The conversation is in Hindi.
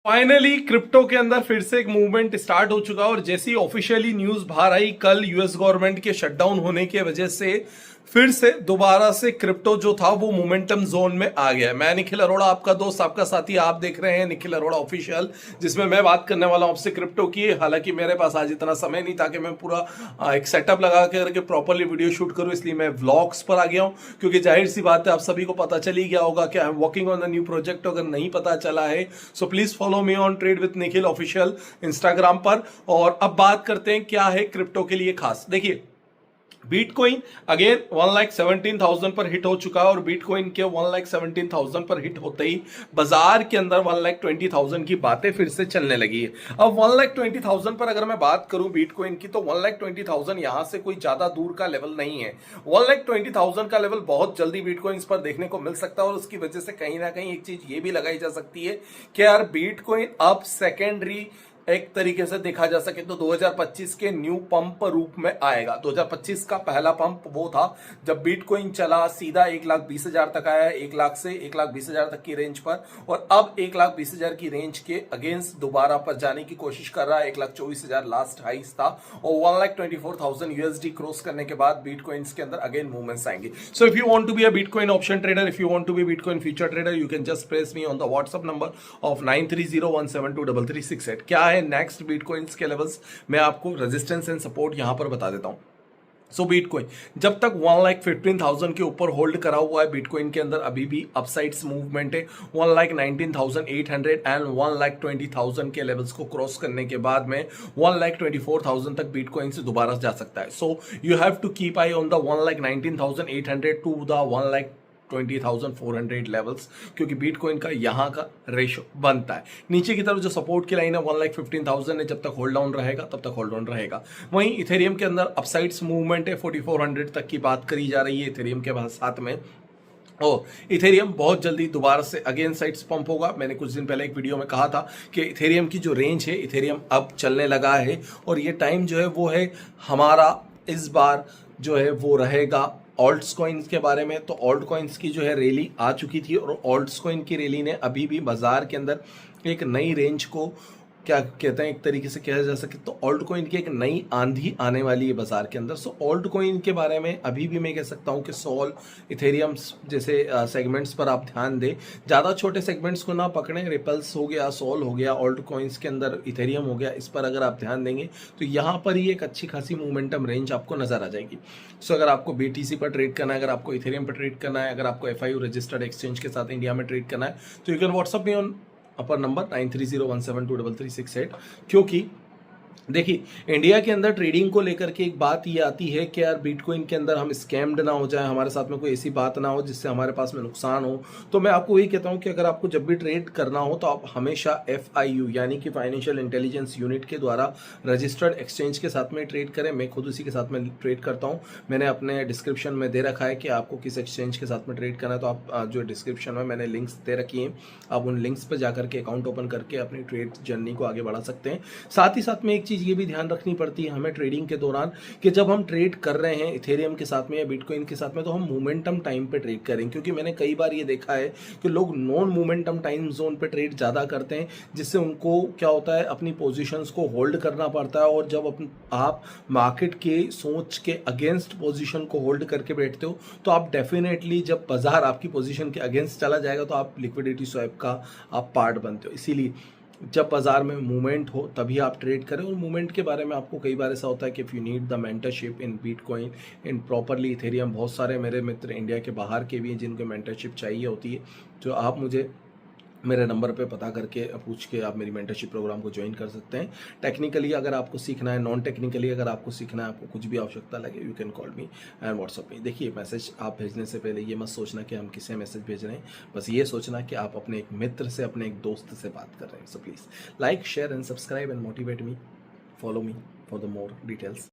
फाइनली क्रिप्टो के अंदर फिर से एक मूवमेंट स्टार्ट हो चुका है और जैसी ऑफिशियली न्यूज बाहर आई कल यूएस गवर्नमेंट के शटडाउन होने की वजह से फिर से दोबारा से क्रिप्टो जो था वो मोमेंटम जोन में आ गया है। मैं निखिल अरोड़ा, आपका दोस्त, आपका साथी, आप देख रहे हैं निखिल अरोड़ा ऑफिशियल, जिसमें मैं बात करने वाला हूं आपसे क्रिप्टो की। हालांकि मेरे पास आज इतना समय नहीं था कि मैं पूरा एक सेटअप लगा करके प्रॉपरली वीडियो शूट करूं, इसलिए मैं व्लॉग्स पर आ गया हूं। क्योंकि जाहिर सी बात है, आप सभी को पता चल ही गया होगा कि I am working on the new project. अगर नहीं पता चला है so please follow me on trade with Nikhil official Instagram पर। और अब बात करते हैं क्या है क्रिप्टो के लिए खास। देखिए, बिटकॉइन अगेन 1,17,000 पर हिट हो चुका है और बिटकॉइन के 1,17,000 पर हिट होते ही बाजार के अंदर 1,20,000 की बातें फिर से चलने लगी है। अब 1,20,000 पर अगर मैं बात करूं बिटकॉइन की, तो 1,20,000 यहां से कोई ज्यादा दूर का लेवल नहीं है। 1,20,000 का लेवल बहुत जल्दी बिटकॉइन पर देखने को मिल सकता है और उसकी वजह से कहीं ना कहीं एक चीज ये भी लगाई जा सकती है कि यार बिटकॉइन अब सेकेंडरी एक तरीके से देखा जा सके तो 2025 के न्यू पंप रूप में आएगा। 2025 का पहला पंप वो था जब बिटकॉइन चला सीधा 1,20,000 तक आया, 1 लाख से 1,20,000 तक की रेंज पर, और अब 1,20,000 की रेंज के अगेंस्ट दोबारा पर जाने की कोशिश कर रहा है। 1,24,000 लास्ट हाइस था और 1,24,000 यूएसडी क्रॉस करने के बाद बिटकॉइंस के अंदर अगेन मूवमेंट्स आएंगे। So if you want to be a bitcoin option trader, if you want to be bitcoin future trader, you can just press me on the WhatsApp number of 9301723368। क्या है नेक्स्ट बिटकॉइंस के लेवल्स, मैं आपको रेजिस्टेंस एंड सपोर्ट यहां पर बता देता हूं। सो बिटकॉइन जब तक 1,15,000 के ऊपर होल्ड करा हुआ है, बिटकॉइन के अंदर अभी भी अपसाइड्स मूवमेंट है। 1,19,800 एंड 1,20,000 के लेवल्स को क्रॉस करने के बाद में 1,24,000 तक बिटकॉइन से दोबारा जा सकता है। So you have to keep eye on the 1,19,800 to the 1,20,400 levels, क्योंकि बिटकॉइन का यहां का रेशो बनता है। नीचे की तरफ जो सपोर्ट की लाइन है 1,15,000 है, जब तक होल्ड डाउन रहेगा तब तक होल्ड डाउन रहेगा। वहीं इथेरियम के अंदर अपसाइड्स मूवमेंट है, 4,400 तक की बात करी जा रही है इथेरियम के साथ में। इथेरियम बहुत जल्दी दोबारा से अगेन साइड्स पंप होगा। मैंने कुछ दिन पहले एक वीडियो में कहा था कि इथेरियम की जो रेंज है, इथेरियम अब चलने लगा है और ये टाइम जो है वो है हमारा इस बार जो है वो रहेगा ऑल्ट्स कॉइन्स के बारे में। तो ऑल्ट कॉइन्स की जो है रैली आ चुकी थी और ऑल्ट्स कॉइन की रैली ने अभी भी बाजार के अंदर एक नई रेंज को क्या कहते हैं, एक तरीके से कहा जा सके तो ऑल्ट कॉइन की एक नई आंधी आने वाली है बाजार के अंदर। सो ऑल्ट कॉइन के बारे में अभी भी मैं कह सकता हूं कि सोल, इथेरियम जैसे सेगमेंट्स पर आप ध्यान दें, ज़्यादा छोटे सेगमेंट्स को ना पकड़ें। रिपल्स हो गया, सोल हो गया, ऑल्ट कॉइन्स के अंदर इथेरियम हो गया, इस पर अगर आप ध्यान देंगे तो यहाँ पर ही एक अच्छी खासी मोमेंटम रेंज आपको नजर आ जाएगी। सो अगर आपको BTC पर ट्रेड करना है, अगर आपको इथेरियम पर ट्रेड करना है, अगर आपको FIU रजिस्टर्ड एक्सचेंज के साथ इंडिया में ट्रेड करना है, तो you can WhatsApp me on upper number 9301723368। क्योंकि देखिए, इंडिया के अंदर ट्रेडिंग को लेकर के एक बात ये आती है कि यार बिटकॉइन के अंदर हम स्कैम्ड ना हो जाए, हमारे साथ में कोई ऐसी बात ना हो जिससे हमारे पास में नुकसान हो। तो मैं आपको वही कहता हूं कि अगर आपको जब भी ट्रेड करना हो तो आप हमेशा FIU यानी कि फाइनेंशियल इंटेलिजेंस यूनिट के द्वारा रजिस्टर्ड एक्सचेंज के साथ में ट्रेड करें। मैं खुद उसी के साथ में ट्रेड करता हूँ। मैंने अपने डिस्क्रिप्शन में दे रखा है कि आपको किस एक्सचेंज के साथ में ट्रेड करना है, तो आप जो डिस्क्रिप्शन में मैंने लिंक्स दे रखी हैं, आप उन लिंक्स पर जाकर के अकाउंट ओपन करके अपनी ट्रेड जर्नी को आगे बढ़ा सकते हैं। साथ ही साथ में एक चीज़ ये भी ध्यान रखनी पड़ती है हमें ट्रेडिंग के दौरान कि जब हम ट्रेड कर रहे हैं इथेरियम के साथ में या बिटकॉइन के साथ में, तो हम मोमेंटम टाइम पे ट्रेड करें। क्योंकि मैंने कई बार ये देखा है कि लोग नॉन मोमेंटम टाइम जोन पे ट्रेड ज़्यादा करते हैं, जिससे उनको क्या होता है, अपनी पोजीशंस को होल्ड करना पड़ता है। और जब आप मार्केट के सोच के अगेंस्ट पोजीशन को होल्ड करके बैठते हो तो आप डेफिनेटली, जब बाजार आपकी पोजीशन के अगेंस्ट चला जाएगा तो आप लिक्विडिटी स्वैप का आप पार्ट बनते हो। इसीलिए जब बाजार में मूवमेंट हो तभी आप ट्रेड करें। और मूवमेंट के बारे में आपको कई बार ऐसा होता है कि if you need the mentorship in bitcoin in properly Ethereum, बहुत सारे मेरे मित्र इंडिया के बाहर के भी हैं जिनको मेंटरशिप चाहिए होती है, तो आप मुझे मेरे नंबर पे पता करके पूछ के आप मेरी मेंटरशिप प्रोग्राम को ज्वाइन कर सकते हैं। टेक्निकली अगर आपको सीखना है, नॉन टेक्निकली अगर आपको सीखना है, आपको कुछ भी आवश्यकता लगे, you can call me and WhatsApp me. देखिए, मैसेज आप भेजने से पहले ये मत सोचना कि हम किसे मैसेज भेज रहे हैं, बस ये सोचना कि आप अपने एक मित्र से, अपने एक दोस्त से बात कर रहे हैं। So please like, share and subscribe and motivate me, follow me for the more details.